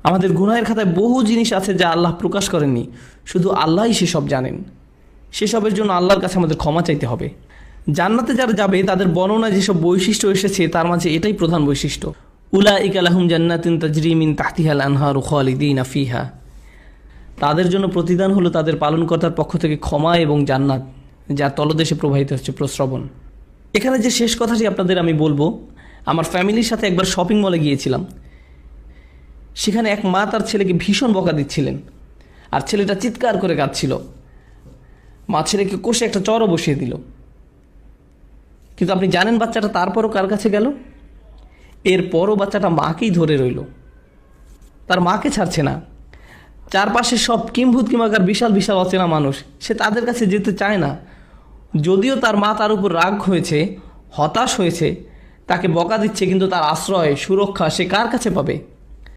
আমাদের গুনাহের খাতায় বহু জিনিস আছে যা আল্লাহ প্রকাশ করেননি, শুধু আল্লাহই সেসব জানেন। সেসবের জন্য আল্লাহর কাছে আমাদের ক্ষমা চাইতে হবে। জান্নাতে যারা যাবে তাদের বর্ণনায় যেসব বৈশিষ্ট্য এসেছে তার মাঝে এটাই প্রধান বৈশিষ্ট্য। উলাইকা লাহুম জান্নাতুন তাজরি মিন তাহতিহাল আনহারু খালিদিনা ফিহা। তাদের জন্য প্রতিদান হলো তাদের পালনকর্তার পক্ষ থেকে ক্ষমা এবং জান্নাত, যার তলদেশে প্রবাহিত হচ্ছে প্রস্রবণ। এখানে যে শেষ কথাটি আপনাদের আমি বলবো, আমার ফ্যামিলির সাথে একবার শপিং মলে গিয়েছিলাম। সেখানে এক মা তার ছেলেকে ভীষণ বকা দিচ্ছিলেন, আর ছেলেটা চিৎকার করে কাঁদছিল। মা ছেলেকে কষে একটা চরও বসিয়ে দিল। কিন্তু আপনি জানেন বাচ্চাটা তারপরও কার কাছে গেল? এরপরও বাচ্চাটা মাকেই ধরে রইল, তার মাকে ছাড়ছে না। চারপাশে সব কিম্ভূত কিমাকার বিশাল বিশাল অচেনা মানুষ, সে তাদের কাছে যেতে চায় না। যদিও তার মা তার উপর রাগ হয়েছে, হতাশ হয়েছে, তাকে বকা দিচ্ছে, কিন্তু তার আশ্রয় সুরক্ষা সে কার কাছে পাবে?